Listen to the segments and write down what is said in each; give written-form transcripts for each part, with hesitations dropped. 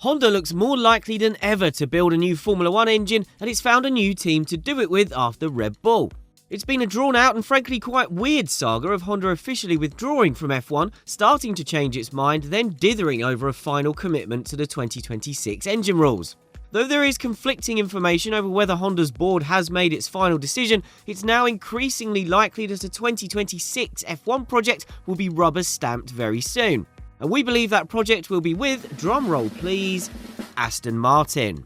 Honda looks more likely than ever to build a new Formula 1 engine, and it's found a new team to do it with after Red Bull. It's been a drawn-out and frankly quite weird saga of Honda officially withdrawing from F1, starting to change its mind, then dithering over a final commitment to the 2026 engine rules. Though there is conflicting information over whether Honda's board has made its final decision, it's now increasingly likely that a 2026 F1 project will be rubber-stamped very soon. And we believe that project will be with, drumroll please, Aston Martin.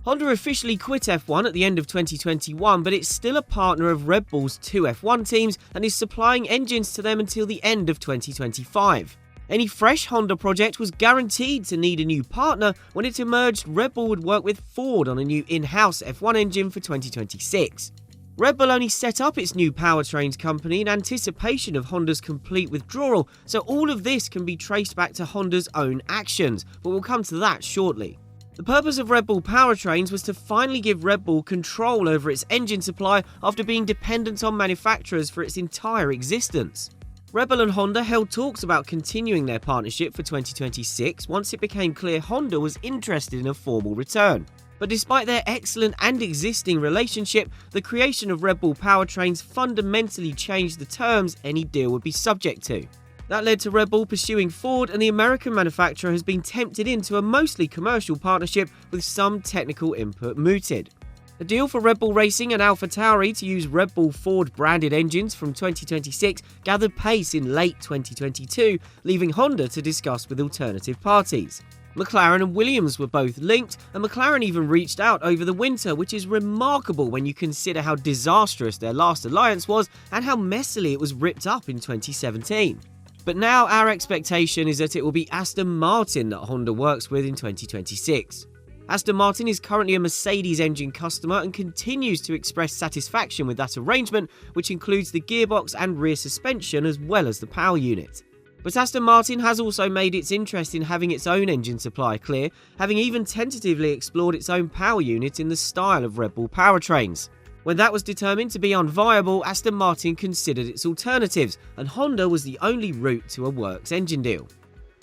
Honda officially quit F1 at the end of 2021, but it's still a partner of Red Bull's two F1 teams and is supplying engines to them until the end of 2025. Any fresh Honda project was guaranteed to need a new partner. When it emerged, Red Bull would work with Ford on a new in-house F1 engine for 2026. Red Bull only set up its new powertrains company in anticipation of Honda's complete withdrawal, so all of this can be traced back to Honda's own actions, but we'll come to that shortly. The purpose of Red Bull powertrains was to finally give Red Bull control over its engine supply after being dependent on manufacturers for its entire existence. Red Bull and Honda held talks about continuing their partnership for 2026 once it became clear Honda was interested in a formal return. But despite their excellent and existing relationship, the creation of Red Bull powertrains fundamentally changed the terms any deal would be subject to. That led to Red Bull pursuing Ford, and the American manufacturer has been tempted into a mostly commercial partnership with some technical input mooted. A deal for Red Bull Racing and AlphaTauri to use Red Bull Ford branded engines from 2026 gathered pace in late 2022, leaving Honda to discuss with alternative parties. McLaren and Williams were both linked, and McLaren even reached out over the winter, which is remarkable when you consider how disastrous their last alliance was and how messily it was ripped up in 2017. But now our expectation is that it will be Aston Martin that Honda works with in 2026. Aston Martin is currently a Mercedes engine customer and continues to express satisfaction with that arrangement, which includes the gearbox and rear suspension as well as the power unit. But Aston Martin has also made its interest in having its own engine supply clear, having even tentatively explored its own power unit in the style of Red Bull powertrains. When that was determined to be unviable, Aston Martin considered its alternatives, and Honda was the only route to a works engine deal.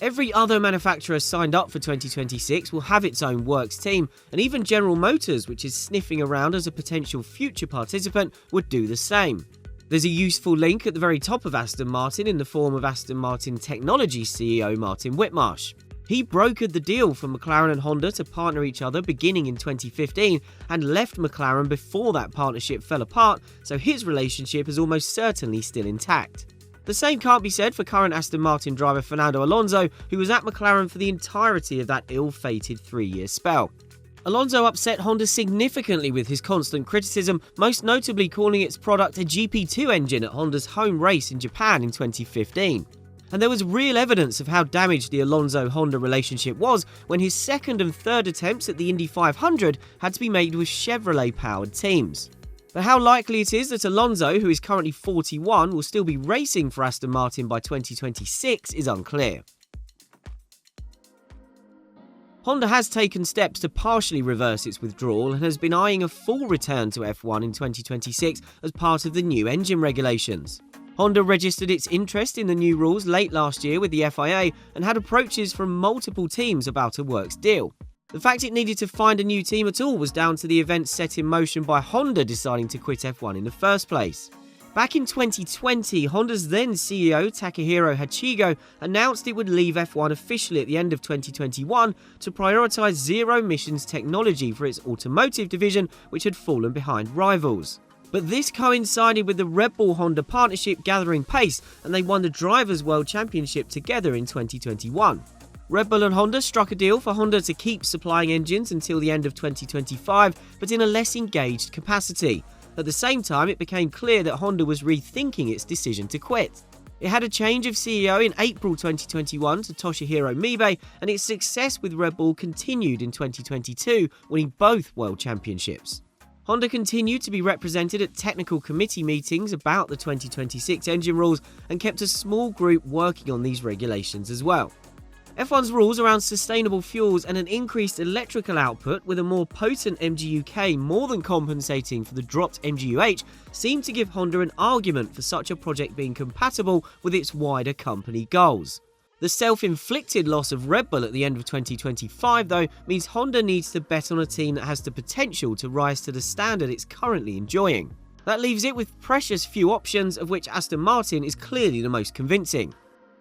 Every other manufacturer signed up for 2026 will have its own works team, and even General Motors, which is sniffing around as a potential future participant, would do the same. There's a useful link at the very top of Aston Martin in the form of Aston Martin Technology CEO Martin Whitmarsh. He brokered the deal for McLaren and Honda to partner each other beginning in 2015 and left McLaren before that partnership fell apart, so his relationship is almost certainly still intact. The same can't be said for current Aston Martin driver Fernando Alonso, who was at McLaren for the entirety of that ill-fated 3-year spell. Alonso upset Honda significantly with his constant criticism, most notably calling its product a GP2 engine at Honda's home race in Japan in 2015. And there was real evidence of how damaged the Alonso-Honda relationship was when his second and third attempts at the Indy 500 had to be made with Chevrolet-powered teams. But how likely it is that Alonso, who is currently 41, will still be racing for Aston Martin by 2026 is unclear. Honda has taken steps to partially reverse its withdrawal and has been eyeing a full return to F1 in 2026 as part of the new engine regulations. Honda registered its interest in the new rules late last year with the FIA and had approaches from multiple teams about a works deal. The fact it needed to find a new team at all was down to the events set in motion by Honda deciding to quit F1 in the first place. Back in 2020, Honda's then CEO Takahiro Hachigo announced it would leave F1 officially at the end of 2021 to prioritise zero-emissions technology for its automotive division, which had fallen behind rivals. But this coincided with the Red Bull-Honda partnership gathering pace, and they won the Drivers' World Championship together in 2021. Red Bull and Honda struck a deal for Honda to keep supplying engines until the end of 2025, but in a less engaged capacity. At the same time, it became clear that Honda was rethinking its decision to quit. It had a change of CEO in April 2021 to Toshihiro Mibe, and its success with Red Bull continued in 2022, winning both World Championships. Honda continued to be represented at technical committee meetings about the 2026 engine rules and kept a small group working on these regulations as well. F1's rules around sustainable fuels and an increased electrical output with a more potent MGU-K more than compensating for the dropped MGU-H seem to give Honda an argument for such a project being compatible with its wider company goals. The self-inflicted loss of Red Bull at the end of 2025, though, means Honda needs to bet on a team that has the potential to rise to the standard it's currently enjoying. That leaves it with precious few options, of which Aston Martin is clearly the most convincing.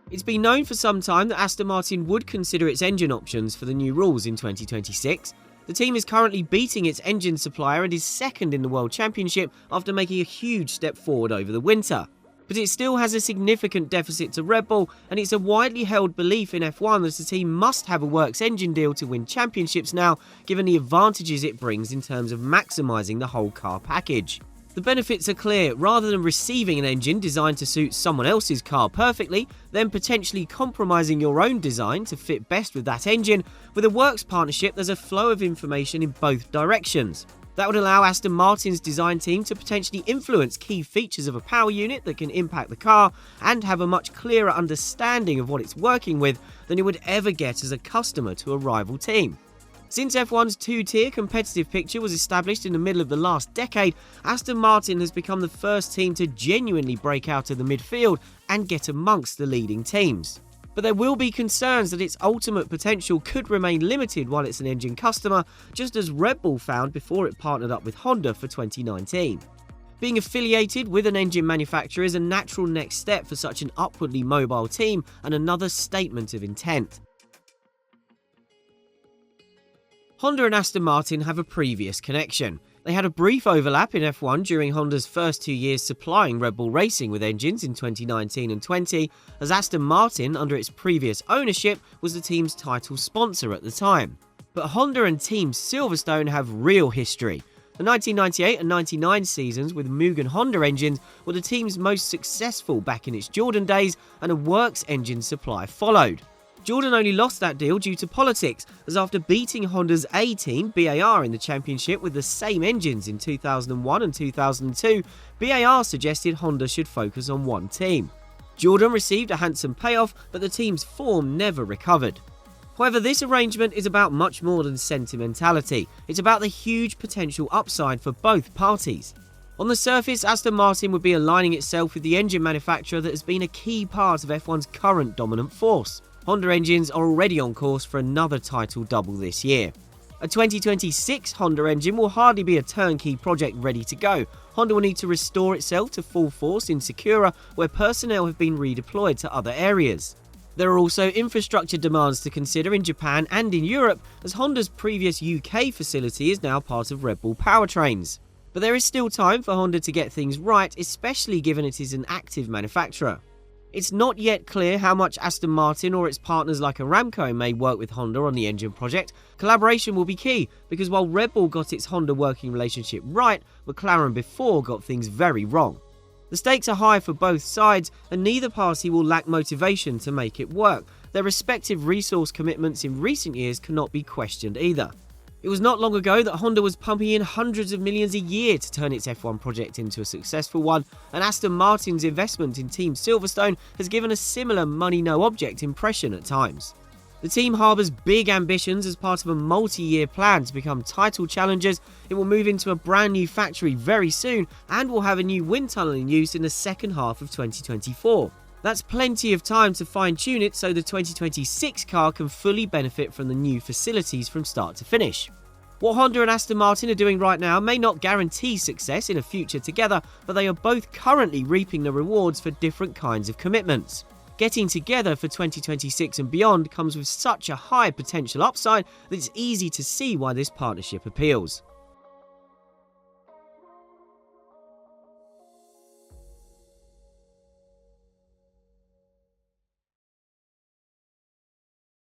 It's been known for some time that Aston Martin would consider its engine options for the new rules in 2026. The team is currently beating its engine supplier and is second in the World Championship after making a huge step forward over the winter. But it still has a significant deficit to Red Bull, and it's a widely held belief in F1 that the team must have a works engine deal to win championships now, given the advantages it brings in terms of maximising the whole car package. The benefits are clear. Rather than receiving an engine designed to suit someone else's car perfectly, then potentially compromising your own design to fit best with that engine, with a works partnership there's a flow of information in both directions. That would allow Aston Martin's design team to potentially influence key features of a power unit that can impact the car and have a much clearer understanding of what it's working with than it would ever get as a customer to a rival team. Since F1's two-tier competitive picture was established in the middle of the last decade, Aston Martin has become the first team to genuinely break out of the midfield and get amongst the leading teams. But there will be concerns that its ultimate potential could remain limited while it's an engine customer, just as Red Bull found before it partnered up with Honda for 2019. Being affiliated with an engine manufacturer is a natural next step for such an upwardly mobile team and another statement of intent. Honda and Aston Martin have a previous connection. They had a brief overlap in F1 during Honda's first 2 years supplying Red Bull Racing with engines in 2019 and 20, as Aston Martin, under its previous ownership, was the team's title sponsor at the time. But Honda and Team Silverstone have real history. The 1998 and 99 seasons with Mugen Honda engines were the team's most successful back in its Jordan days, and a works engine supply followed. Jordan only lost that deal due to politics, as after beating Honda's A team, BAR, in the championship with the same engines in 2001 and 2002, BAR suggested Honda should focus on one team. Jordan received a handsome payoff, but the team's form never recovered. However, this arrangement is about much more than sentimentality. It's about the huge potential upside for both parties. On the surface, Aston Martin would be aligning itself with the engine manufacturer that has been a key part of F1's current dominant force. Honda engines are already on course for another title double this year. A 2026 Honda engine will hardly be a turnkey project ready to go. Honda will need to restore itself to full force in Sakura, where personnel have been redeployed to other areas. There are also infrastructure demands to consider in Japan and in Europe, as Honda's previous UK facility is now part of Red Bull powertrains. But there is still time for Honda to get things right, especially given it is an active manufacturer. It's not yet clear how much Aston Martin or its partners like Aramco may work with Honda on the engine project. Collaboration will be key, because while Red Bull got its Honda working relationship right, McLaren before got things very wrong. The stakes are high for both sides, and neither party will lack motivation to make it work. Their respective resource commitments in recent years cannot be questioned either. It was not long ago that Honda was pumping in hundreds of millions a year to turn its F1 project into a successful one, and Aston Martin's investment in Team Silverstone has given a similar money-no-object impression at times. The team harbours big ambitions as part of a multi-year plan to become title challengers. It will move into a brand new factory very soon and will have a new wind tunnel in use in the second half of 2024. That's plenty of time to fine-tune it so the 2026 car can fully benefit from the new facilities from start to finish. What Honda and Aston Martin are doing right now may not guarantee success in a future together, but they are both currently reaping the rewards for different kinds of commitments. Getting together for 2026 and beyond comes with such a high potential upside that it's easy to see why this partnership appeals.